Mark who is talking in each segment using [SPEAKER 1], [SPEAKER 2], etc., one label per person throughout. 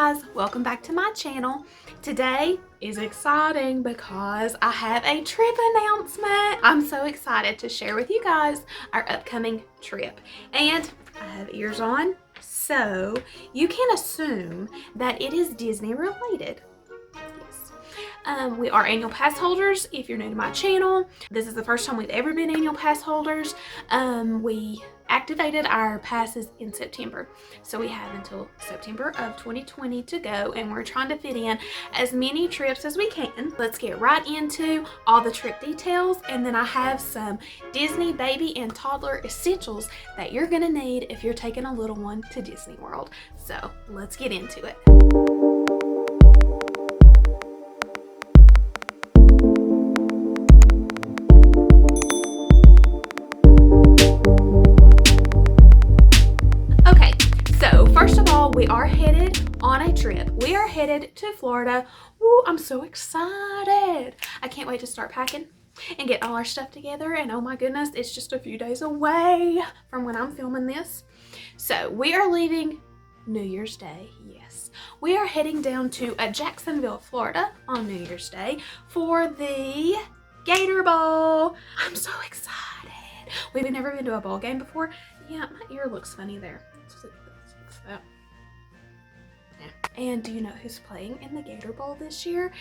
[SPEAKER 1] guys, welcome back to my channel. Today is exciting because I have a trip announcement. I'm so excited to share with you guys our upcoming trip, and I have ears on, so you can assume that it is Disney related. We are annual pass holders. If you're new to my channel, this is the first time we've ever been annual pass holders. We activated our passes in September, so we have until September of 2020 to go, and we're trying to fit in as many trips as we can. Let's get right into all the trip details, and then I have some Disney baby and toddler essentials that you're gonna need if you're taking a little one to Disney World. So let's get into it. We are headed on a trip. We are headed to Florida. Woo, I'm so excited. I can't wait to start packing and get all our stuff together. And oh my goodness, it's just a few days away from when I'm filming this. So we are leaving New Year's Day. Yes, we are heading down to Jacksonville, Florida on New Year's Day for the Gator Bowl. I'm so excited. We've never been to a ball game before. Yeah, my ear looks funny there. And do you know who's playing in the Gator Bowl this year?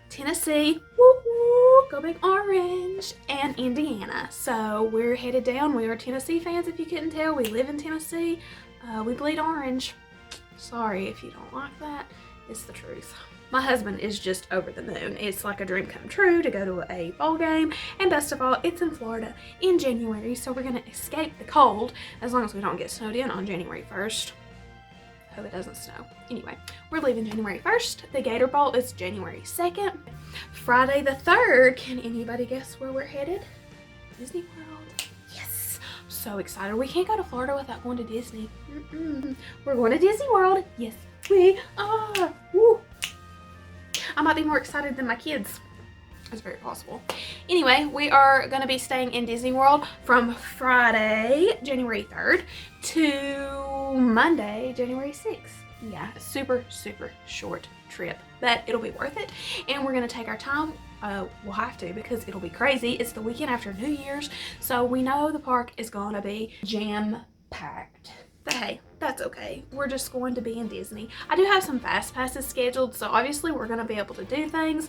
[SPEAKER 1] Tennessee, woo woo, go big orange, and Indiana. So we're headed down. We are Tennessee fans, if you couldn't tell. We live in Tennessee. We bleed orange. Sorry if you don't like that. It's the truth. My husband is just over the moon. It's like a dream come true to go to a bowl game. And best of all, it's in Florida in January. So we're going to escape the cold as long as we don't get snowed in on January 1st. Hope it doesn't snow. Anyway, we're leaving January 1st. The Gator Bowl is January 2nd. Friday the 3rd. Can anybody guess where we're headed? Disney World. Yes. I'm so excited. We can't go to Florida without going to Disney. We're going to Disney World. Yes, we are. Woo. I might be more excited than my kids. It's very possible. Anyway, we are going to be staying in Disney World from Friday, January 3rd to Monday, January 6th. Yeah, super, super short trip, but it'll be worth it. And we're going to take our time. We'll have to because it'll be crazy. It's the weekend after New Year's, so we know the park is going to be jam-packed. But hey, that's okay. We're just going to be in Disney. I do have some fast passes scheduled, so obviously we're going to be able to do things.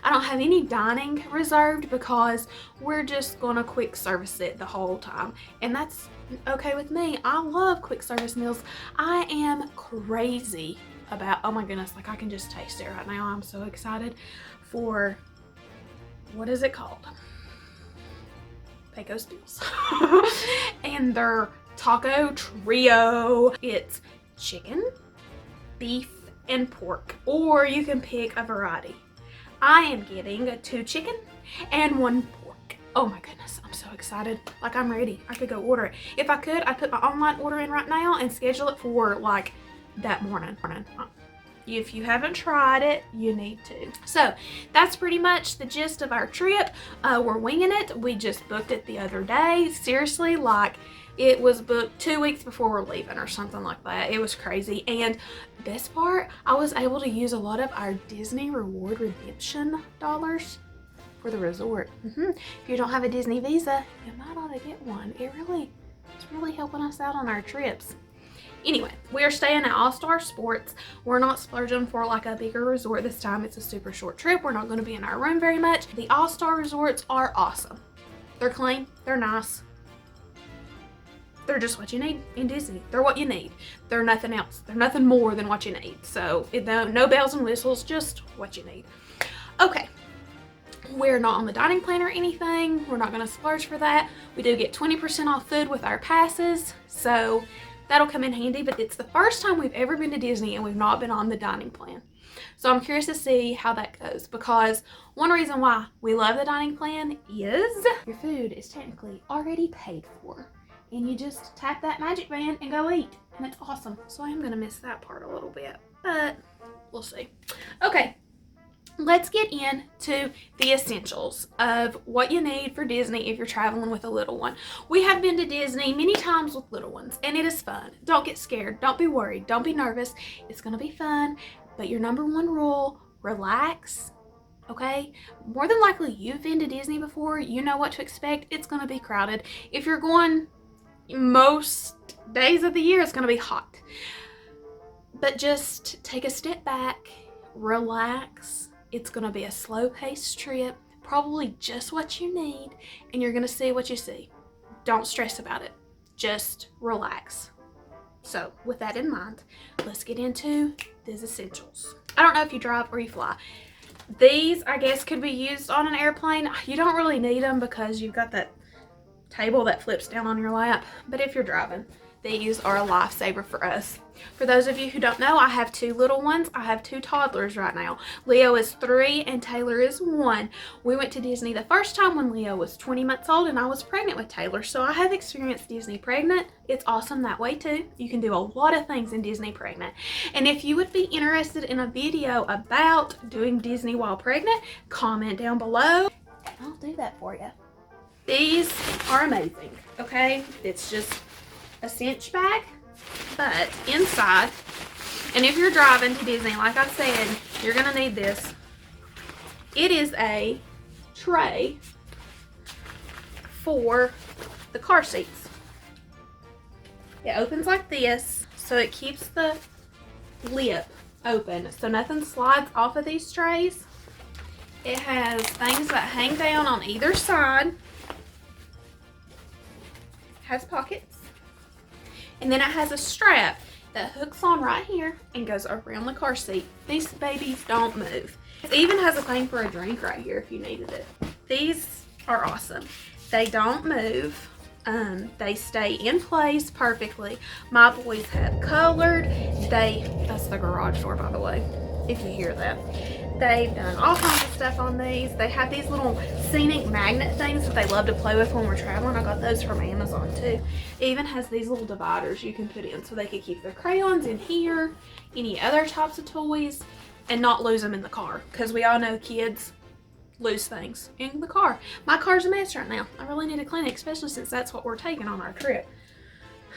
[SPEAKER 1] I don't have any dining reserved because we're just gonna quick service it the whole time, and that's okay with me. I love quick service meals. I am crazy about, oh my goodness, like I can just taste it right now. I'm so excited for, what is it called? Pecos Bills. And their taco trio. It's chicken, beef, and pork, or you can pick a variety. I am getting 2 chicken and 1 pork. Oh my goodness, I'm so excited. Like, I'm ready. I could go order it. If I could, I'd put my online order in right now and schedule it for like that morning. If you haven't tried it, you need to. So that's pretty much the gist of our trip. We're winging it. We just booked it the other day. Seriously, like, it was booked 2 weeks before we're leaving or something like that. It was crazy. And best part, I was able to use a lot of our Disney reward redemption dollars for the resort. If you don't have a Disney visa, you might ought to get one. It's really helping us out on our trips. Anyway, we are staying at All-Star Sports. We're not splurging for like a bigger resort this time. It's a super short trip. We're not going to be in our room very much. The All-Star resorts are awesome. They're clean. They're nice. They're just what you need in Disney. They're what you need. They're nothing else. They're nothing more than what you need. So no bells and whistles, just what you need. Okay. We're not on the dining plan or anything. We're not going to splurge for that. We do get 20% off food with our passes, so that'll come in handy. But it's the first time we've ever been to Disney and we've not been on the dining plan. So I'm curious to see how that goes, because one reason why we love the dining plan is your food is technically already paid for. And you just tap that magic band and go eat. And it's awesome. So I am going to miss that part a little bit, but we'll see. Okay. let's get into the essentials of what you need for Disney if you're traveling with a little one. We have been to Disney many times with little ones, and it is fun. Don't get scared. Don't be worried. Don't be nervous. It's going to be fun. But your number one rule, relax. Okay? More than likely, you've been to Disney before. You know what to expect. It's going to be crowded. If you're going most days of the year, it's going to be hot. But just take a step back, relax. It's going to be a slow-paced trip, probably just what you need, and you're going to see what you see. Don't stress about it. Just relax. So, with that in mind, let's get into these essentials. I don't know if you drive or you fly. These, I guess, could be used on an airplane. You don't really need them because you've got that table that flips down on your lap. But if you're driving, these are a lifesaver for us. For those of you who don't know, I have 2 little ones. I have 2 toddlers right now. Leo is 3 and Taylor is 1. We went to Disney the first time when Leo was 20 months old and I was pregnant with Taylor. So I have experienced Disney pregnant. It's awesome that way too. You can do a lot of things in Disney pregnant. And if you would be interested in a video about doing Disney while pregnant, comment down below. I'll do that for you. These are amazing, okay? It's just a cinch bag, but inside, and if you're driving to Disney, like I said, you're gonna need this. It is a tray for the car seats. It opens like this, so it keeps the lip open, so nothing slides off of these trays. It has things that hang down on either side. Has pockets, and then it has a strap that hooks on right here and goes around the car seat. These babies don't move. It even has a thing for a drink right here if you needed it. These are awesome. They don't move. They stay in place perfectly. My boys have colored. That's the garage door, by the way, if you hear that. They've done all kinds of stuff on these. They have these little scenic magnet things that they love to play with when we're traveling. I got those from Amazon too. It even has these little dividers you can put in so they can keep their crayons in here, any other types of toys, and not lose them in the car. Because we all know kids lose things in the car. My car's a mess right now. I really need to clean it, especially since that's what we're taking on our trip.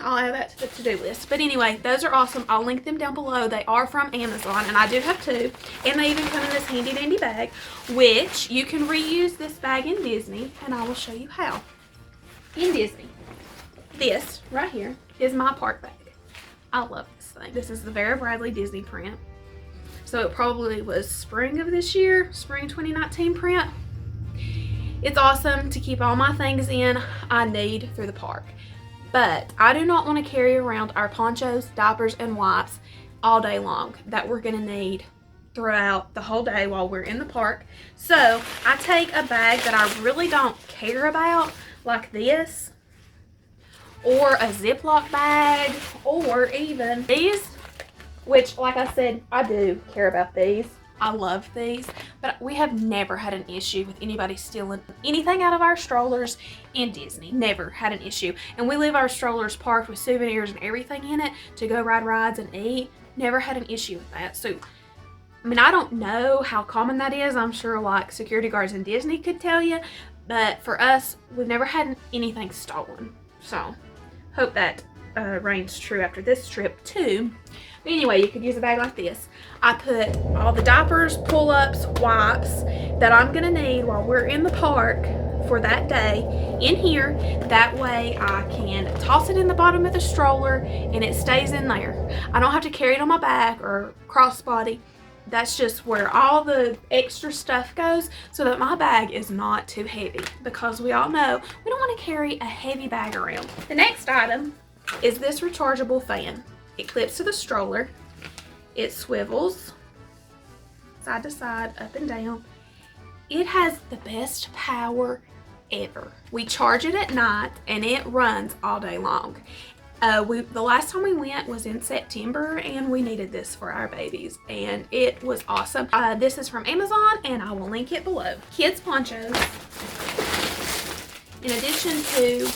[SPEAKER 1] I'll add that to the to-do list. But anyway, those are awesome. I'll link them down below. They are from Amazon, and I do have 2. And they even come in this handy dandy bag, which you can reuse this bag in Disney, and I will show you how. In Disney, this right here is my park bag. I love this thing. This is the Vera Bradley Disney print. So it probably was spring of this year, spring 2019 print. It's awesome to keep all my things in I need through the park. But I do not want to carry around our ponchos, diapers, and wipes all day long that we're going to need throughout the whole day while we're in the park. So I take a bag that I really don't care about, like this, or a Ziploc bag, or even these, which, like I said, I do care about these. I love these, but we have never had an issue with anybody stealing anything out of our strollers in Disney. Never had an issue. And we leave our strollers parked with souvenirs and everything in it to go ride rides and eat. Never had an issue with that. So, I mean, I don't know how common that is. I'm sure like security guards in Disney could tell you, but for us, we've never had anything stolen. So, hope that reigns true after this trip too. But anyway, you could use a bag like this. I put all the diapers, pull-ups, wipes that I'm gonna need while we're in the park for that day in here. That way I can toss it in the bottom of the stroller and it stays in there. I don't have to carry it on my back or crossbody. That's just where all the extra stuff goes so that my bag is not too heavy, because we all know we don't want to carry a heavy bag around. The next item is this rechargeable fan. It clips to the stroller. It swivels side to side, up and down. It has the best power ever. We charge it at night and it runs all day long. The last time we went was in September and we needed this for our babies and it was awesome. This is from Amazon and I will link it below. Kids ponchos, in addition to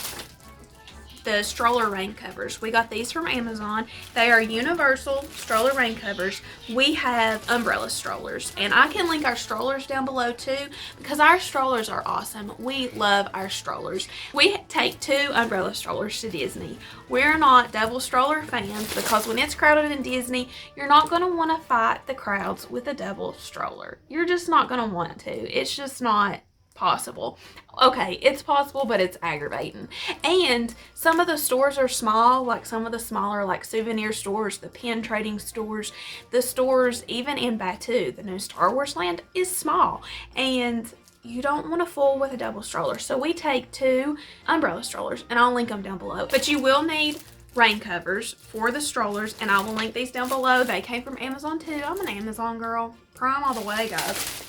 [SPEAKER 1] the stroller rain covers. We got these from Amazon. They are universal stroller rain covers. We have umbrella strollers, and I can link our strollers down below too, because our strollers are awesome. We love our strollers. We take 2 umbrella strollers to Disney. We're not double stroller fans because when it's crowded in Disney, you're not going to want to fight the crowds with a double stroller. You're just not going to want to. It's just not possible. Okay, it's possible, but it's aggravating. And some of the stores are small, like some of the smaller like souvenir stores, the pin trading stores, the stores even in Batu, the new Star Wars land, is small, and you don't want to fool with a double stroller. So we take 2 umbrella strollers, and I'll link them down below. But you will need rain covers for the strollers, and I will link these down below. They came from Amazon too. I'm an Amazon girl. Prime all the way, guys.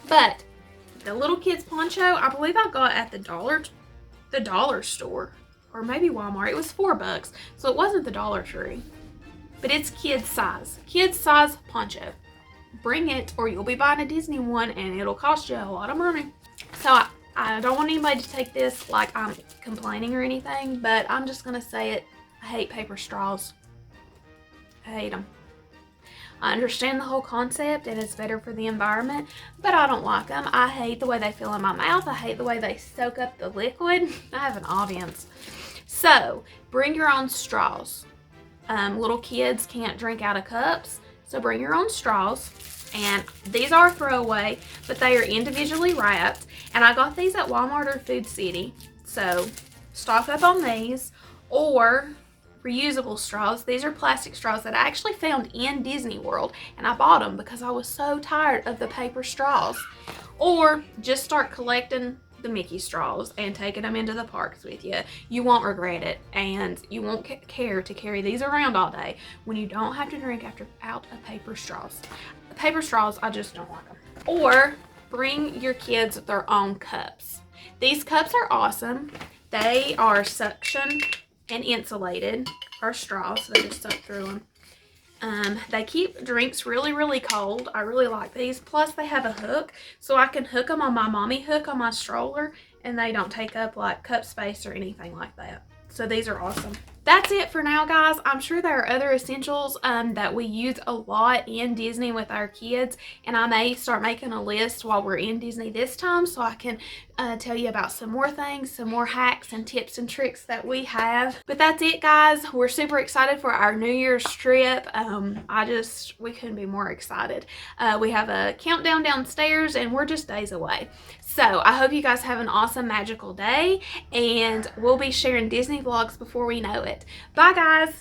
[SPEAKER 1] But the little kids poncho, I believe I got at the dollar store, or maybe Walmart. It was $4, so it wasn't the Dollar Tree, but it's kids size poncho. Bring it, or you'll be buying a Disney one and it'll cost you a lot of money. So I don't want anybody to take this like I'm complaining or anything, but I'm just gonna say it. I hate paper straws. I hate them. I understand the whole concept and it's better for the environment, but I don't like them. I hate the way they feel in my mouth. I hate the way they soak up the liquid. I have an audience. So bring your own straws. Little kids can't drink out of cups, so bring your own straws. And these are a throwaway, but they are individually wrapped. And I got these at Walmart or Food City, so stock up on these. Or reusable straws. These are plastic straws that I actually found in Disney World, and I bought them because I was so tired of the paper straws. Or just start collecting the Mickey straws and taking them into the parks with you. You won't regret it, and you won't care to carry these around all day when you don't have to drink out of paper straws. Paper straws, I just don't like them. Or bring your kids their own cups. These cups are awesome. They are suction and insulated, or straws, so they just suck through them. They keep drinks really, really cold. I really like these. Plus they have a hook, so I can hook them on my mommy hook on my stroller, and they don't take up like cup space or anything like that. So these are awesome. That's it for now, guys. I'm sure there are other essentials that we use a lot in Disney with our kids, and I may start making a list while we're in Disney this time so I can tell you about some more things, some more hacks and tips and tricks that we have. But that's it, guys. We're super excited for our New Year's trip. We couldn't be more excited. We have a countdown downstairs, and we're just days away. So I hope you guys have an awesome, magical day, and we'll be sharing Disney vlogs before we know it. Bye, guys.